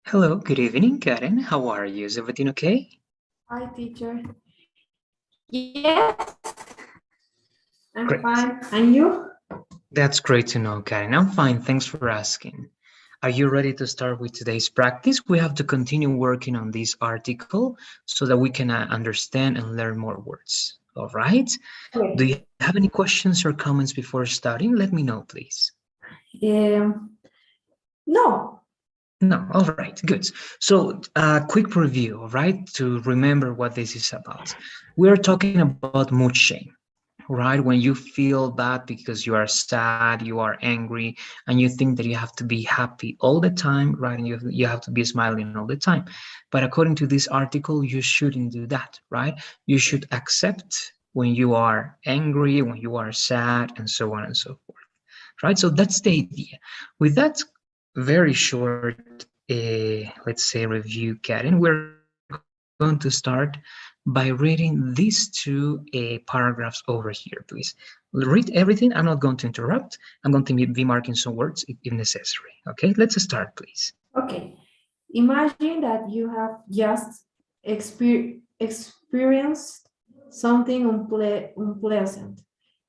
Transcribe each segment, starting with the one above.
Hello, good evening, Karen. How are you? Is everything okay? Hi, teacher. Yes, I'm Great. fine. And you? That's great to know, Karen. I'm fine. Thanks for asking. Are you ready to start with today's practice? We have to continue working on this article so that we can understand and learn more words. All right? Do you Okay. have any questions or comments before starting? Let me know, please. No. No, all right, good. So, quick review, all right, to remember what this is about. We are talking about mood shame, right? When you feel bad because you are sad, you are angry, and you think that you have to be happy all the time, right? And you have to be smiling all the time. But according to this article, you shouldn't do that, right? You should accept when you are angry, when you are sad, and so on and so forth, right? So that's the idea. With that very short, let's say, review, Karen, we're going to start by reading these two paragraphs over here, please. Read everything. I'm not going to interrupt. I'm going to be marking some words if necessary. Okay, let's start, please. Okay. Imagine that you have just experienced something unpleasant.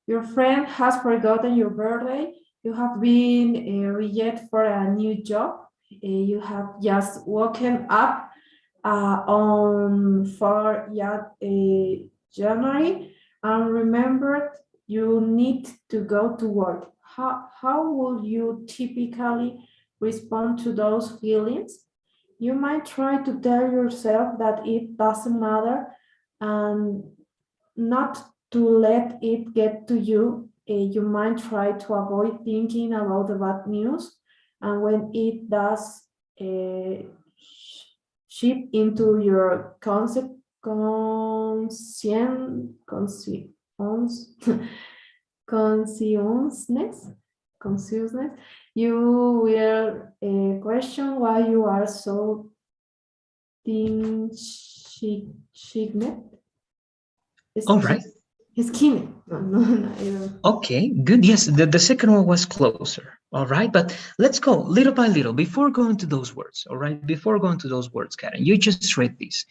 Your friend has forgotten your birthday. You have been rejected for a new job. You have just woken up on 4 January and remembered you need to go to work. How would you typically respond to those feelings? You might try to tell yourself that it doesn't matter and not to let it get to you. You might try to avoid thinking about the bad news, and when it does ship into your consciousness, consciousness, you will question why you are so indignant. All right. Skinny. No, I don't. Okay, good. Yes, the second one was closer. All right, but let's go little by little before going to those words. All right, before going to those words, Karen, you just read this.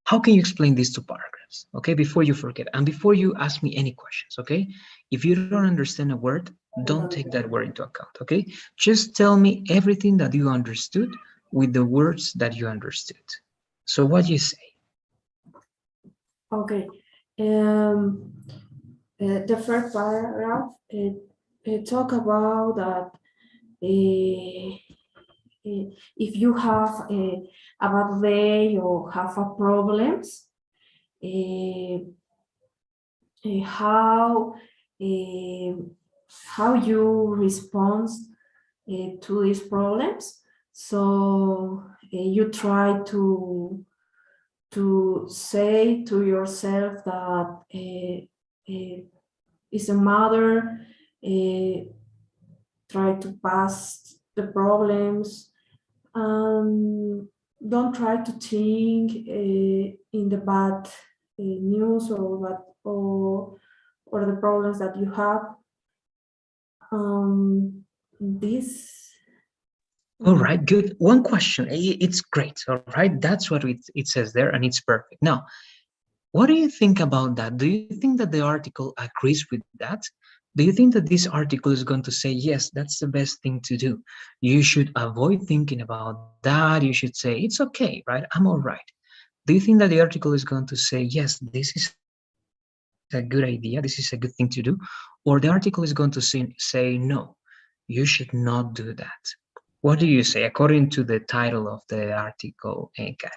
How can you explain these two paragraphs? Okay, before you forget and before you ask me any questions. Okay, if you don't understand a word, don't take that word into account. Okay, just tell me everything that you understood with the words that you understood. So, what do you say? Okay. Um, the first paragraph it talk about that if you have a bad day or have a problems, uh, uh, how uh, how you respond to these problems. So you try to say to yourself that it's a matter, try to pass the problems, and don't try to think in the bad news or the problems that you have. This. All right, good. One question. It's great. All right, that's what it says there, and it's perfect. Now, what do you think about that? Do you think that the article agrees with that? Do you think that this article is going to say, yes, that's the best thing to do? You should avoid thinking about that. You should say, it's okay, right? I'm all right. Do you think that the article is going to say, yes, this is a good idea, this is a good thing to do? Or the article is going to say, no, you should not do that? What do you say according to the title of the article, Karen?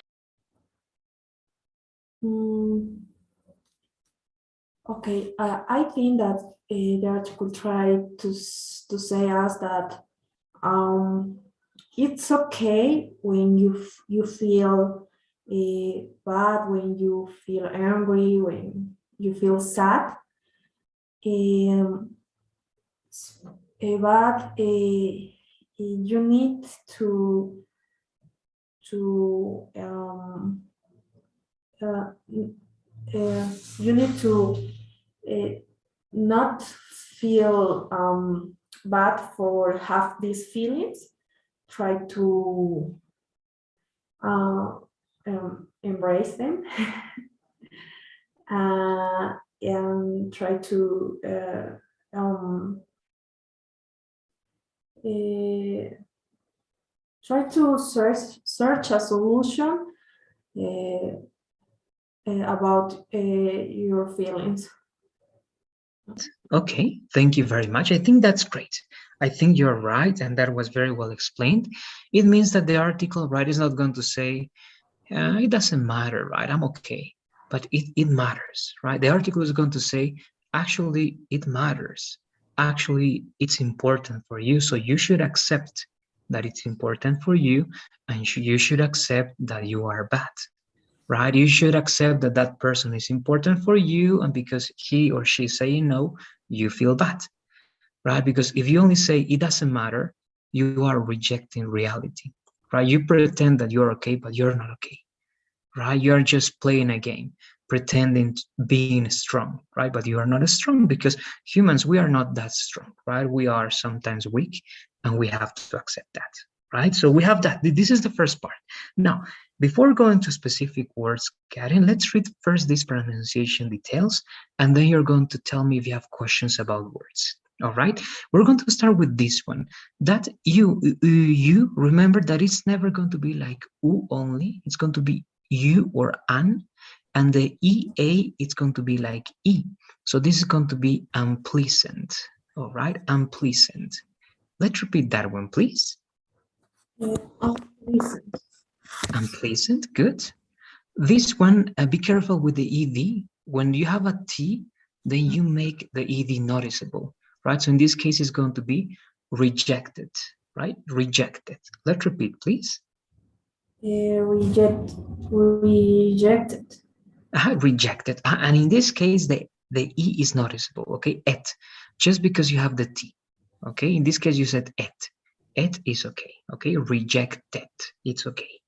Mm, okay, I think that the article tried to say us that it's okay when you feel bad, when you feel angry, when you feel sad. Um, but you need to you need to not feel bad for have these feelings. Try to embrace them and try to try to search a solution about your feelings. Okay, thank you very much. I think that's great. I think you're right, and that was very well explained. It means that the article, right, is not going to say, it doesn't matter, right? I'm okay. But it matters, right? The article is going to say, actually, it matters. Actually, it's important for you. So you should accept that it's important for you, and you should accept that you are bad, right? You should accept that that person is important for you, and because he or she is saying no, you feel bad, right? Because if you only say it doesn't matter, you are rejecting reality, right? You pretend that you're okay, but you're not okay, right? You are just playing a game, pretending being strong, right? But you are not strong because humans, we are not that strong, right? We are sometimes weak, and we have to accept that, right? So we have that. This is the first part. Now, before going to specific words, Karen, let's read first these pronunciation details, and then you're going to tell me if you have questions about words. All right, we're going to start with this one. That you remember that it's never going to be like u only. It's going to be you or an, and the ea, it's going to be like e. So this is going to be unpleasant. All right, unpleasant. Let's repeat that one, please. Unpleasant. Unpleasant, good. This one, be careful with the ed. When you have a t, then you make the ed noticeable, right? So in this case, it's going to be rejected, right? Rejected. Let's repeat, please. Rejected. Rejected. And in this case, the e is noticeable, okay? Et. Just because you have the t, okay? In this case, you said et. Et is okay, okay? Rejected. It's okay.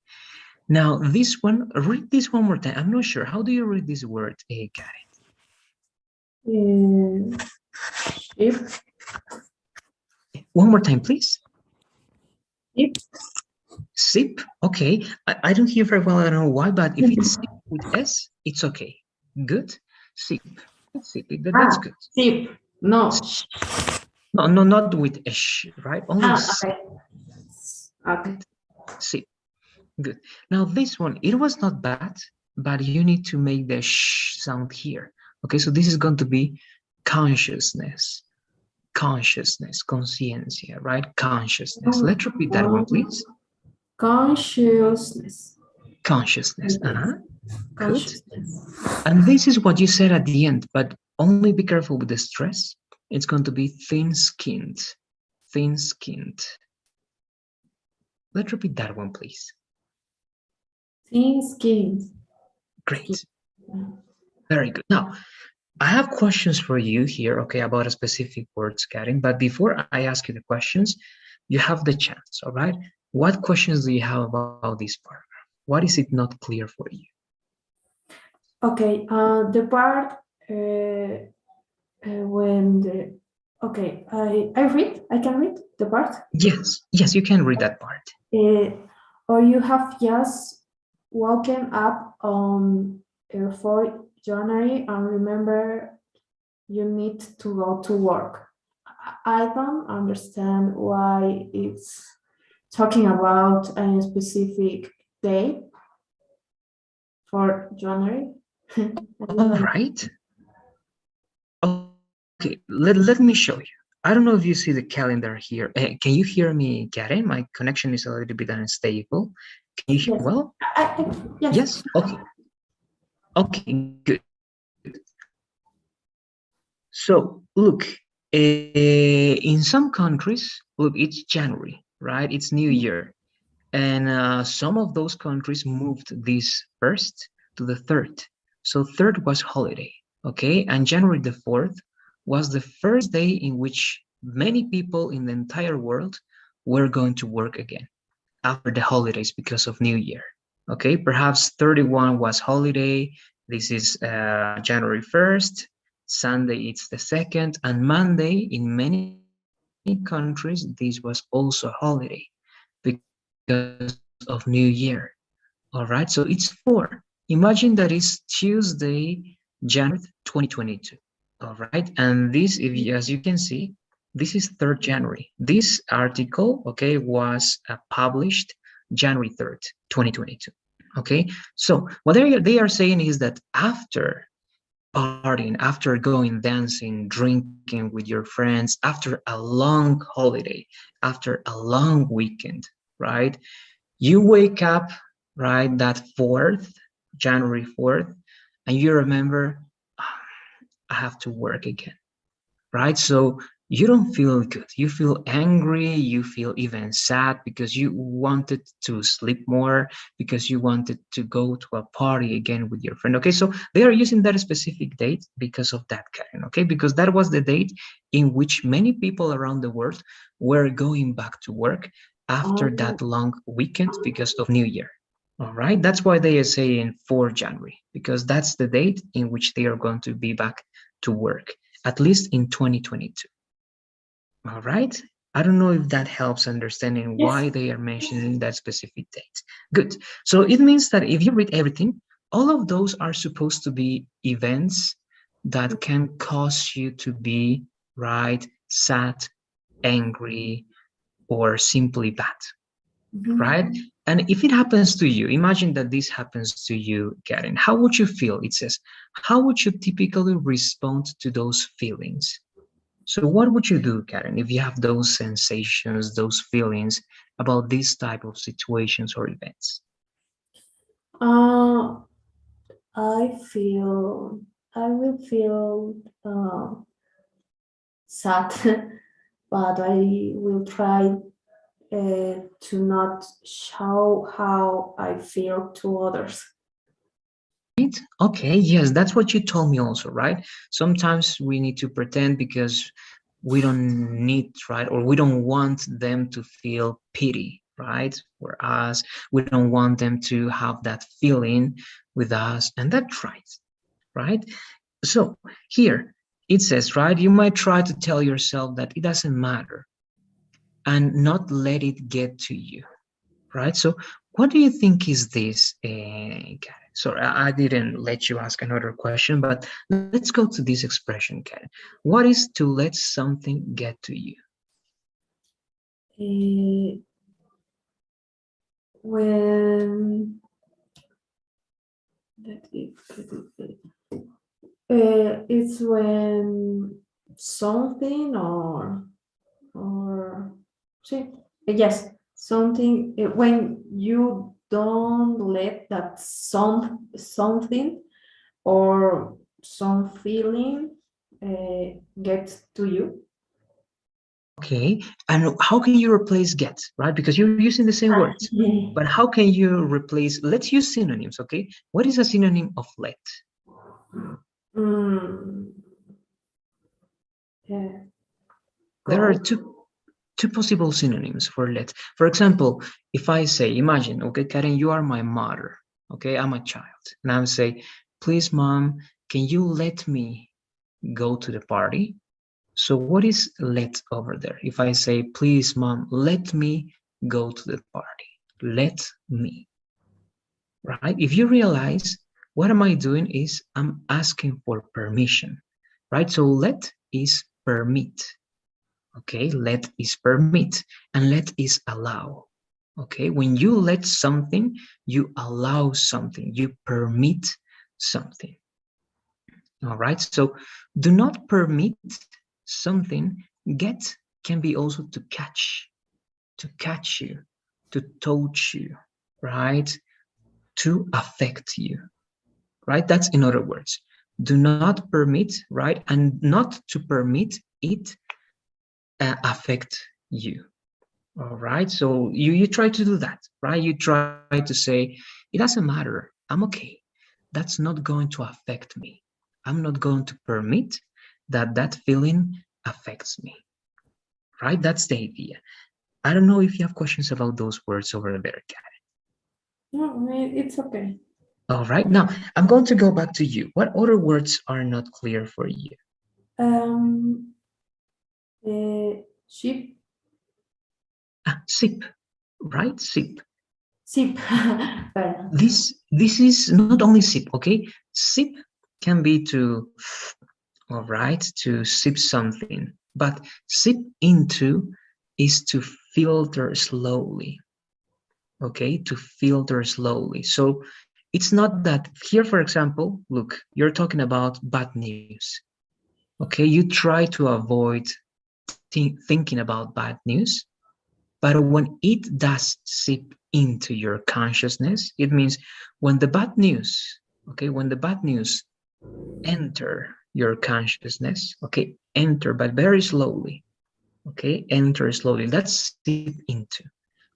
Now, this one, read this one more time. I'm not sure. How do you read this word, Karen? Sheep. One more time, please. Sheep. Sip. Okay. I don't hear very well. I don't know why, but if it's sip with S, it's okay. Good. Sip. Sip. That's good. Sheep. No. No, no, not with a sh, right? Only Okay. Okay. sip. Good. Now this one, it was not bad, but you need to make the sh sound here. Okay, so this is going to be consciousness. Consciousness, conciencia, right? Consciousness. Let's repeat that one, please. Consciousness. Consciousness. Good. Consciousness. And this is what you said at the end, but only be careful with the stress. It's going to be thin-skinned. Thin-skinned. Let's repeat that one, please. Thin-skinned. Great. Very good. Now, I have questions for you here, okay, about a specific words, Karen. But before I ask you the questions, you have the chance, all right? What questions do you have about this paragraph? What is it not clear for you? Okay, the part when the okay, I can read the part. Yes, you can read that part. Or you have just woken up on 4 January and remember you need to go to work. I don't understand why it's talking about a specific day for January. All right. Okay, let me show you. I don't know if you see the calendar here. Can you hear me, Karen? My connection is a little bit unstable. Can you hear well? Yes. Okay. Okay, good. So look, in some countries, look, it's January, right? It's New Year. And some of those countries moved this 1st to the 3rd. So 3rd was holiday, okay? And January the 4th was the first day in which many people in the entire world were going to work again after the holidays because of New Year. Okay, perhaps 31 was holiday. This is January 1st. Sunday it's the 2nd, and Monday in many countries this was also holiday because of New Year. All right, so it's 4. Imagine that is Tuesday, January 4th, 2022. All right, and this, if you, as you can see, this is 3rd January. This article, okay, was published January 3rd, 2022. Okay, so what they are saying is that after partying, after going dancing, drinking with your friends, after a long holiday, after a long weekend, right? You wake up, right, that 4th, January 4th, and you remember, "Ah, I have to work again," right? So you don't feel good. You feel angry. You feel even sad because you wanted to sleep more, because you wanted to go to a party again with your friend. Okay, so they are using that specific date because of that, Karen. Okay, because that was the date in which many people around the world were going back to work after that Oh, long weekend because of New Year. All right, that's why they are saying 4 January, because that's the date in which they are going to be back to work, at least in 2022. All right. I don't know if that helps understanding yes. why they are mentioning that specific date. Good. So it means that if you read everything, all of those are supposed to be events that can cause you to be right, sad, angry, or simply bad, Mhm. right? And if it happens to you, imagine that this happens to you, Karen. How would you feel? It says, how would you typically respond to those feelings? So what would you do, Karen, if you have those sensations, those feelings about these type of situations or events? Uh, I will feel sad, but I will try to not show how I feel to others. Right? Okay, yes, that's what you told me also, right? Sometimes we need to pretend because we don't need, right, or we don't want them to feel pity, right, for us. We don't want them to have that feeling with us, and that's right? So here it says, right, you might try to tell yourself that it doesn't matter and not let it get to you, right? So what do you think is this? Karen? Sorry, I didn't let you ask another question, but let's go to this expression, Karen. What is to let something get to you? Uh, when it's when something or see, yes, something when you don't let that something or some feeling get to you. Okay, and how can you replace get, right? Because you're using the same words, but how can you replace? Let's use synonyms, okay? What is a synonym of let? Mm, yeah, There are go. two possible synonyms for let. For example, if I say, imagine, okay, Karen, you are my mother, okay, I'm a child, and I would say, please, mom, can you let me go to the party? So what is let over there? If I say, please, mom, let me go to the party, let me, right? If you realize what am I doing is I'm asking for permission, right? So let is permit. Okay, let is permit and let is allow. Okay, when you let something, you allow something, you permit something. All right, so do not permit something. Get can be also to catch you, to touch you, right? To affect you, right? That's in other words. Do not permit, right? And not to permit it affect you. All right. So you try to do that, right? You try to say, it doesn't matter. I'm okay. That's not going to affect me. I'm not going to permit that that feeling affects me, right? That's the idea. I don't know if you have questions about those words over there, Kat. No, it's okay. All right, now I'm going to go back to you. What other words are not clear for you? Um, sheep, Sip, right? Sip. sheep. Pardon. This is not only sip, okay? Sip can be to, all right, to sip something, but sip into is to filter slowly, okay? To filter slowly. So it's not that here, for example, look, you're talking about bad news, okay? You try to avoid thinking about bad news, but when it does seep into your consciousness, it means when the bad news, okay, when the bad news enter your consciousness, okay, enter, but very slowly, okay, enter slowly. Let's seep into,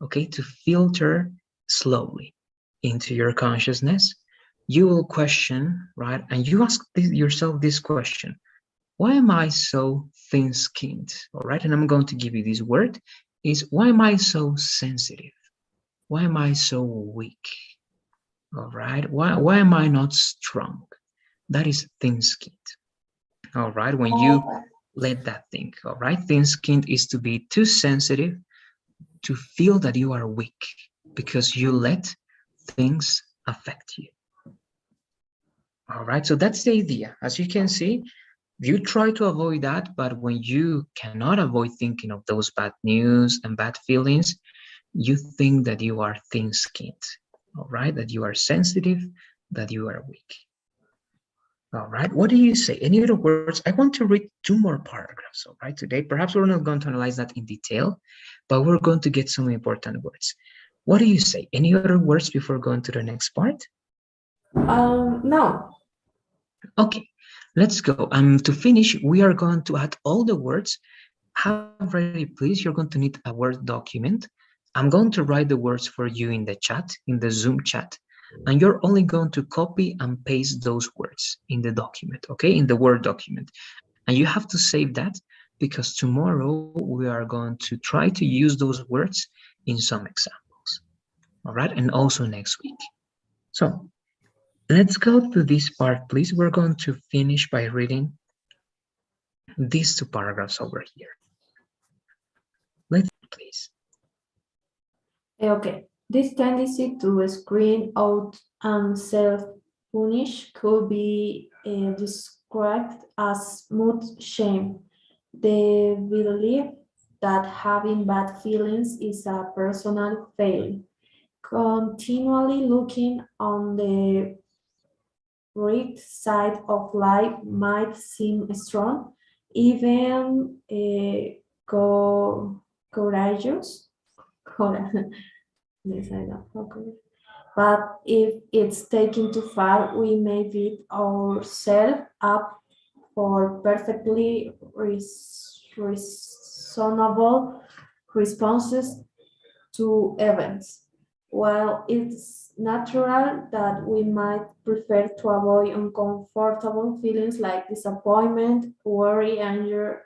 okay, to filter slowly into your consciousness. You will question, right? And you ask yourself this question: why am I so thin-skinned? All right, and I'm going to give you this word is why am I so sensitive? Why am I so weak? All right, why am I not strong? That is thin-skinned. All right, when you let that think, all right, thin-skinned is to be too sensitive to feel that you are weak because you let things affect you. All right, so that's the idea. As you can see, you try to avoid that, but when you cannot avoid thinking of those bad news and bad feelings, you think that you are thin-skinned, all right, that you are sensitive, that you are weak. All right, what do you say? Any other words? I want to read two more paragraphs, all right, today. Perhaps we're not going to analyze that in detail, but we're going to get some important words. What do you say? Any other words before going to the next part? No. Okay, let's go. To finish, we are going to add all the words. Have ready, please. You're going to need a Word document. I'm going to write the words for you in the chat, in the Zoom chat, and you're only going to copy and paste those words in the document, okay, in the Word document. And you have to save that because tomorrow we are going to try to use those words in some examples, all right, and also next week. So let's go to this part, please. We're going to finish by reading these two paragraphs over here. Let's, please. Okay. This tendency to screen out and self-punish could be described as mood shame. The belief that having bad feelings is a personal failing. Continually looking on the bright side of life might seem strong, even courageous. Yes, I know. Okay. But if it's taken too far, we may beat ourselves up for perfectly reasonable responses to events. While it's natural that we might prefer to avoid uncomfortable feelings like disappointment, worry, anger,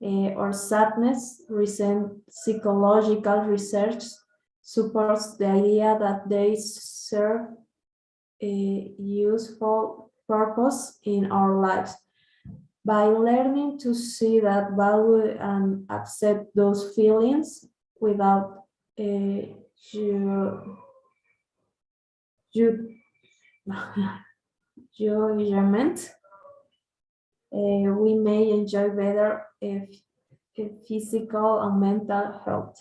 or sadness, recent psychological research supports the idea that they serve a useful purpose in our lives. By learning to see that value and accept those feelings without ju- ju- judgment, we may enjoy better physical and mental health.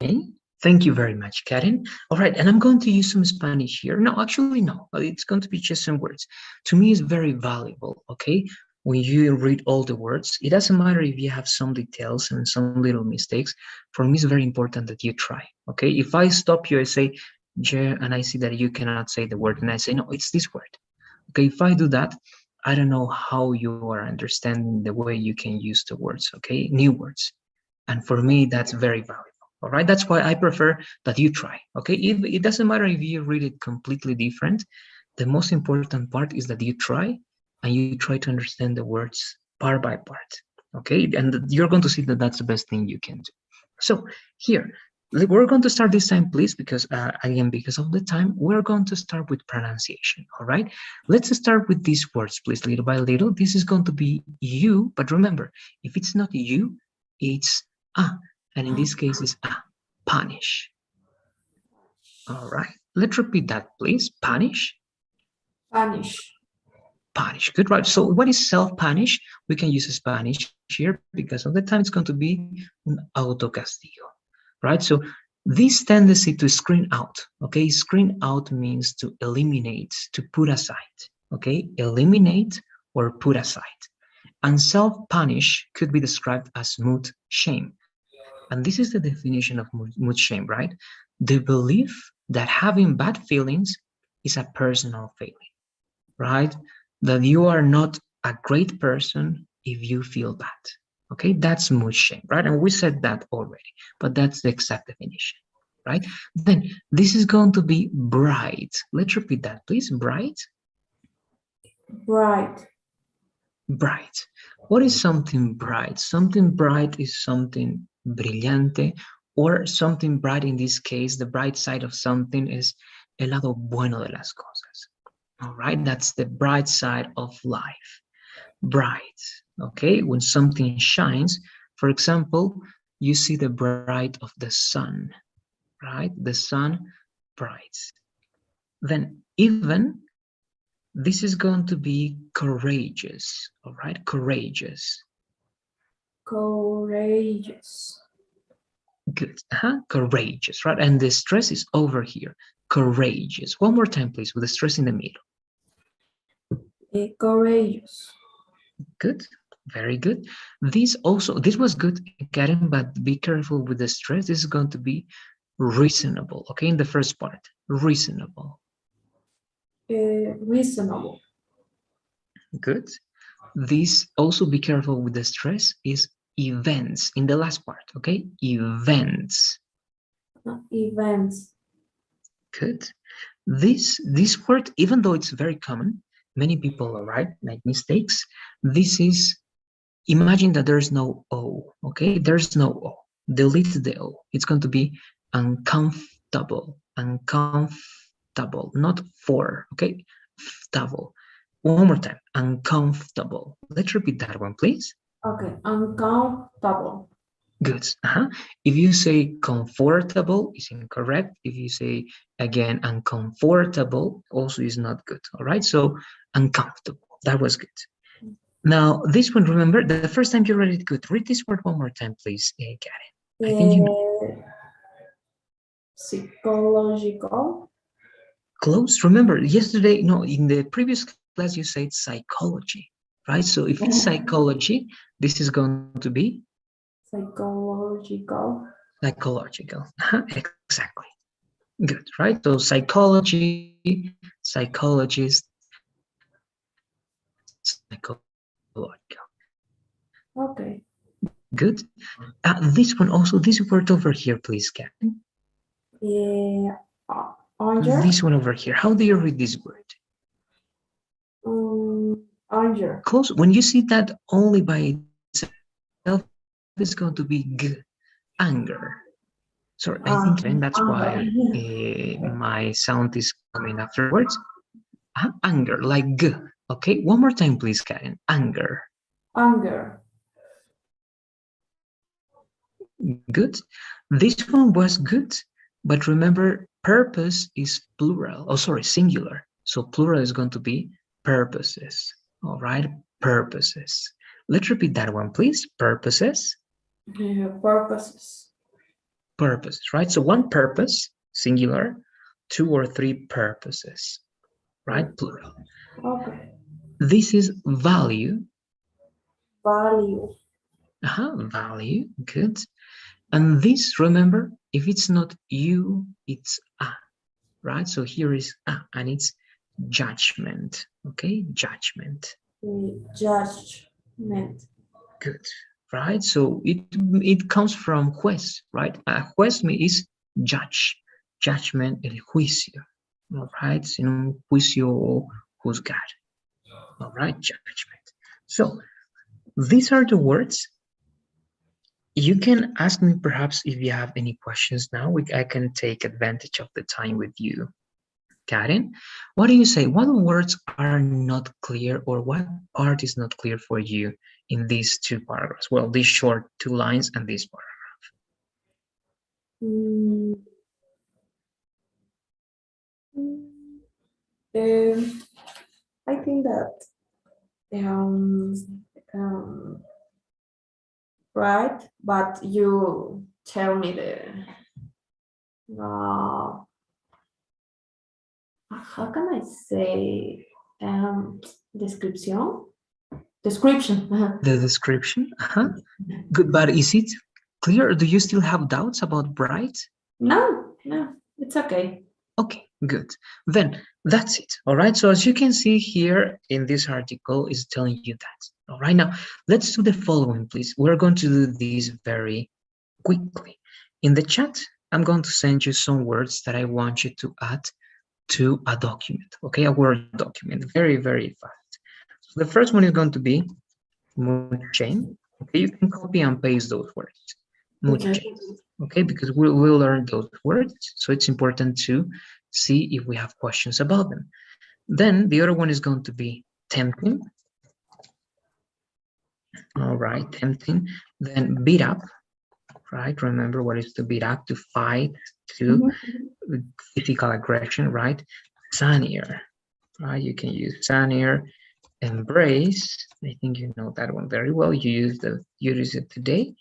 Okay. Thank you very much, Karen. All right, and I'm going to use some Spanish here. No, actually, no. It's going to be just some words. To me, it's very valuable, okay? When you read all the words, it doesn't matter if you have some details and some little mistakes. For me, it's very important that you try, okay? If I stop you, I say, yeah, and I see that you cannot say the word, and I say, no, it's this word. Okay, if I do that, I don't know how you are understanding the way you can use the words, okay? New words. And for me, that's very valuable. All right, that's why I prefer that you try. Okay, it doesn't matter if you read it completely different. The most important part is that you try and you try to understand the words part by part. Okay, and you're going to see that that's the best thing you can do. So here, We're going to start this time, please, because again, because of the time, we're going to start with pronunciation. All right. Let's start with these words, please, little by little. This is going to be you, but remember, if it's not you, it's and in this case, it's punish. All right. Let's repeat that, please. Punish. Punish. Punish. Good, right? So what is self-punish? We can use Spanish here because of the time it's going to be un autocastigo, right? So this tendency to screen out, okay? Screen out means to eliminate, to put aside, okay? Eliminate or put aside. And self-punish could be described as mood shame. And this is the definition of mood shame, right? The belief that having bad feelings is a personal failing, right? That you are not a great person if you feel bad. Okay, that's mood shame, right? And we said that already, but that's the exact definition, right? Then this is going to be bright. Let's repeat that, please. Bright. Bright. Bright. What is something bright? Something bright is something brillante, or something bright in this case, the bright side of something is el lado bueno de las cosas. All right, that's the bright side of life. Bright, okay? When something shines, for example, you see the bright of the sun, right? The sun bright. Then even, this is going to be courageous, all right? Courageous. Courageous. Good, courageous, right? And the stress is over here, courageous. One more time, please, with the stress in the middle. Courageous. Good, very good. This was good, Karen, but be careful with the stress. This is going to be reasonable, okay? In the first part, reasonable. Reasonable. Good. This also, be careful with the stress, is events in the last part, okay? Events. Events. Good. This word, even though it's very common, many people are right, make mistakes. This is, imagine that there's no O, okay? There's no O. Delete the O. It's going to be uncomfortable, uncomfortable, not for, okay? Double. One more time, uncomfortable. Let's repeat that one, please. Okay, uncomfortable. Good. If you say comfortable, is incorrect. If you say again uncomfortable, also is not good. All right. So uncomfortable. That was good. Now this one, remember, the first time you read it good. Read this word one more time, please, Karen. I think you know. Psychological. Close. Remember, yesterday, no, in the previous class you said psychology, right? So if it's psychology, this is going to be psychological. Psychological. Exactly. Good, right? So psychology, psychologist, psychological. Okay. Good. This one also, this word over here, please, Captain. This one over here. How do you read this word? Anger. Close. When you see that only by itself, it's going to be anger. Sorry, I think, and that's why my sound is coming afterwards. Anger, like G. Okay, one more time, please, Karen. Anger. Anger. Good. This one was good, but remember, purpose is plural. Oh, sorry, singular. So plural is going to be purposes. All right, purposes. Let's repeat that one, please. Purposes. Purposes. Purposes, right? So one purpose, singular, two or three purposes, right? Plural. Okay. This is value. Value. Value, good. And this, remember, if it's not you, it's a, right? So here is a, and it's judgment, okay? Judgment. Judgment. Good, right? So it comes from juez, right? Juez is judge, judgment, el juicio, all right? En un juicio juzgar, all right? Judgment. So these are the words You can ask me perhaps if you have any questions now. I can take advantage of the time with you. Karen, what do you say? What words are not clear or what part is not clear for you in these two paragraphs? Well, these short two lines and this paragraph. Mm, um, I think that um, um, right, but you tell me the uh, how can I say description? Description. The description, good, but is it clear? Do you still have doubts about bright? No, no, it's okay. Okay, good. Then that's it. All right. So as you can see here in this article is telling you that. All right. Now let's do the following, please. We're going to do this very quickly. In the chat, I'm going to send you some words that I want you to add to a document. Okay, a Word document. Very, very fast. So the first one is going to be mood chain. Okay, you can copy and paste those words. Mood Okay. chains. Okay, because we'll learn those words. So it's important to see if we have questions about them. Then the other one is going to be tempting. All right, tempting. Then beat up, right? Remember what is to beat up, to fight, to physical aggression, right? Sunnier, right? You can use sunnier. Embrace, I think you know that one very well. You use it today.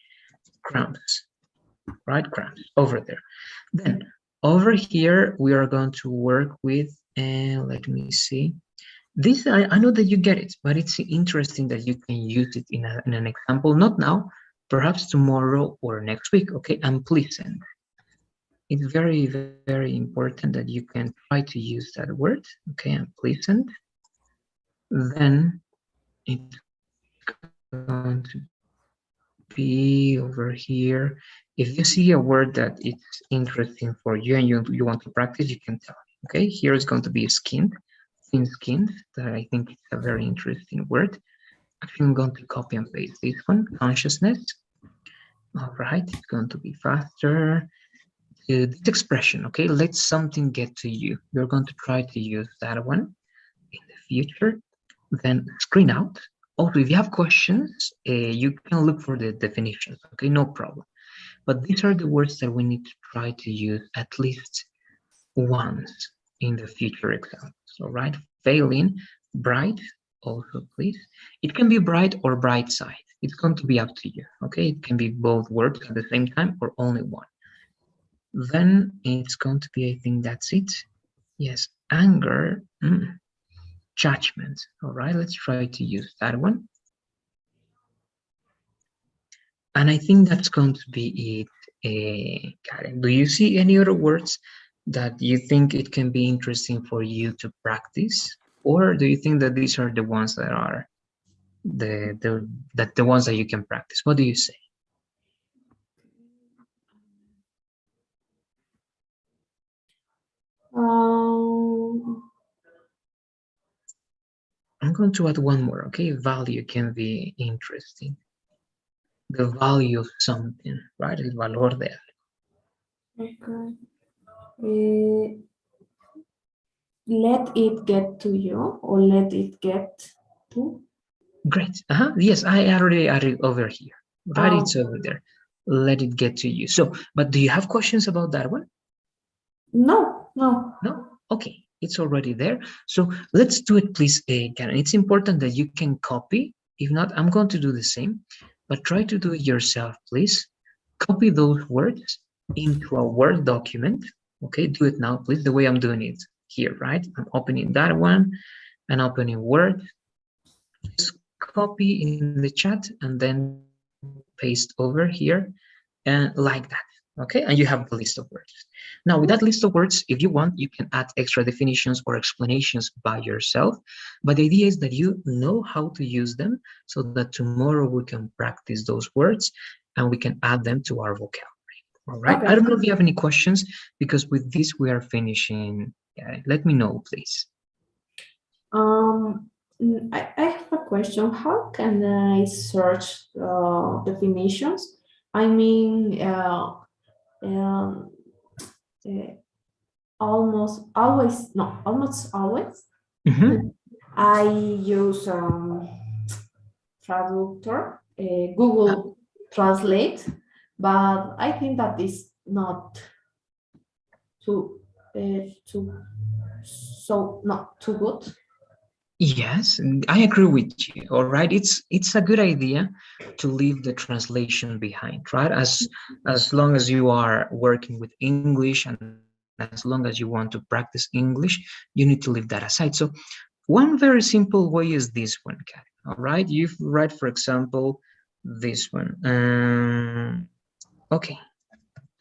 Cramps, right? Cramps over there. Then over here we are going to work with, and let me see. This I know that you get it, but it's interesting that you can use it in an example, not now, perhaps tomorrow or next week. Okay, unpleasant. It's very, very important that you can try to use that word. Okay, unpleasant. Then it's going to be over here. If you see a word that it's interesting for you and you want to practice, you can tell me. Okay, here is going to be skinned, thin-skinned. That I think it's a very interesting word. Actually, I'm going to copy and paste this one, consciousness. All right, it's going to be faster. This expression, okay, let something get to you. You're going to try to use that one in the future. Then screen out. Also, if you have questions, you can look for the definitions, okay, no problem. But these are the words that we need to try to use at least once in the future exams. All right, failing, bright, also please. It can be bright or bright side. It's going to be up to you, okay? It can be both words at the same time or only one. Then it's going to be, I think that's it. Yes, anger, judgment. All right, let's try to use that one. And I think that's going to be it. Karen, do you see any other words that you think it can be interesting for you to practice? Or do you think that these are the ones that are the ones that you can practice? What do you say? Um, I'm going to add one more, okay? Value can be interesting. The value of something, right? El valor de okay. Let it get to you or let it get to. Great. Yes, I already added over here. Right, it's over there. Let it get to you. So, but do you have questions about that one? No, no. No? Okay, it's already there. So let's do it, please, Karen. It's important that you can copy. If not, I'm going to do the same, but try to do it yourself, please. Copy those words into a Word document. Okay, do it now, please, the way I'm doing it here, right? I'm opening that one and opening Word. Just copy in the chat and then paste over here and like that. Okay, and you have the list of words. Now with that list of words, if you want, you can add extra definitions or explanations by yourself, but the idea is that you know how to use them so that tomorrow we can practice those words and we can add them to our vocabulary. All right, I Okay. don't know if you have any questions, because with this we are finishing. Yeah, let me know, please. Um, I have a question. How can I search definitions I mean, um, uh, almost always, no, almost always, Mhm. I use traductor, Google Translate, but I think that is not too, too, so not too good. Yes, and I agree with you. All right, it's a good idea to leave the translation behind, right? As long as you are working with English and as long as you want to practice English, you need to leave that aside. So one very simple way is this one, Kat. All right, you write, for example, this one. Okay,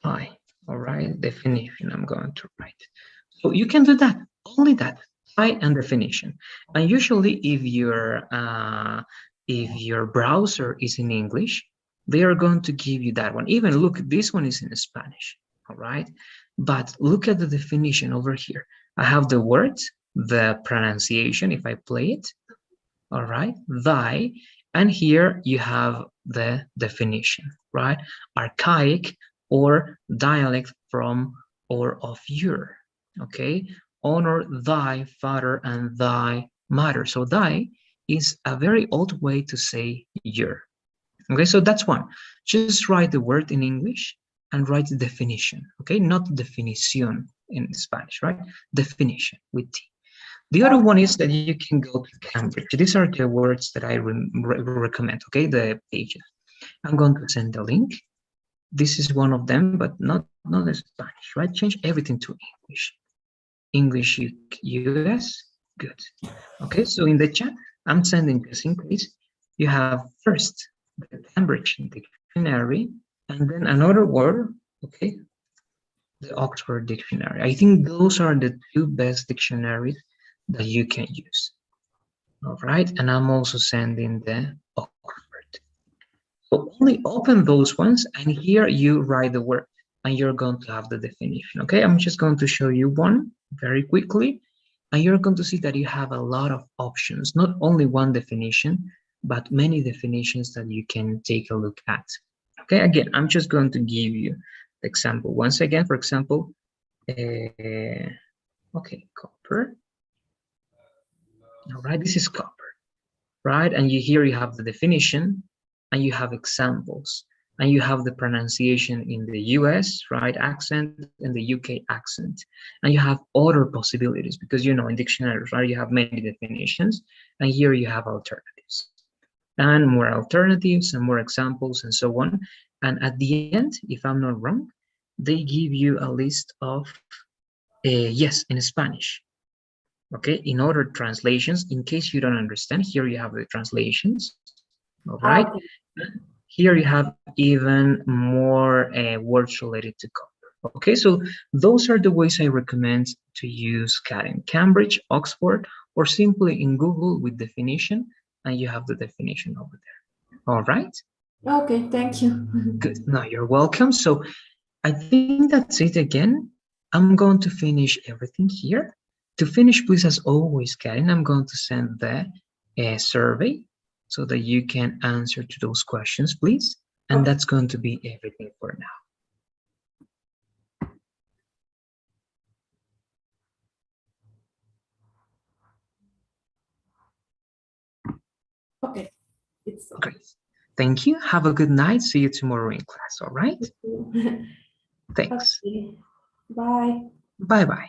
hi. All right, definition. I'm going to write. So you can do that, only that, hi and definition. And usually, if your browser is in English, they are going to give you that one. Even look, this one is in Spanish. All right, but look at the definition over here. I have the words, the pronunciation. If I play it, all right, thy, and here you have the definition, right? Archaic or dialect from or of your, okay? Honor thy father and thy mother. So thy is a very old way to say your. Okay, so that's one. Just write the word in English and write the definition, okay? Not definición in Spanish, right? Definition with T. The other one is that you can go to Cambridge. These are the words that I recommend, okay, the pages. I'm going to send the link. This is one of them, but not in Spanish, right? Change everything to English. English US, good. Okay, so in the chat, I'm sending this in case you have first the Cambridge Dictionary and then another word, okay, the Oxford Dictionary. I think those are the two best dictionaries that you can use. All right, and I'm also sending the Oxford. So only open those ones, and here you write the word, and you're going to have the definition. Okay, I'm just going to show you one very quickly, and you're going to see that you have a lot of options, not only one definition, but many definitions that you can take a look at. Okay, again, I'm just going to give you the example once again. For example, okay, copper. All right, this is copper, right? And here you have the definition and you have examples and you have the pronunciation in the US, right, accent and the UK accent. And you have other possibilities because, you know, in dictionaries, right, you have many definitions and here you have alternatives and more alternatives and more examples and so on. And at the end, if I'm not wrong, they give you a list of, yes, in Spanish, okay, in other translations. In case you don't understand, here you have the translations. All right, Okay. here you have even more words related to copper. Okay, so those are the ways I recommend to use CAT in Cambridge, Oxford, or simply in Google with definition, and you have the definition over there. All right, Okay, thank you. good. Now you're welcome. So I think that's it again. I'm going to finish everything here. To finish, please, as always, Karen, I'm going to send the survey so that you can answer to those questions, please. And Okay. that's going to be everything for now. Okay. It's Great. Thank you. Have a good night. See you tomorrow in class. All right. Thanks. okay. Bye. Bye-bye.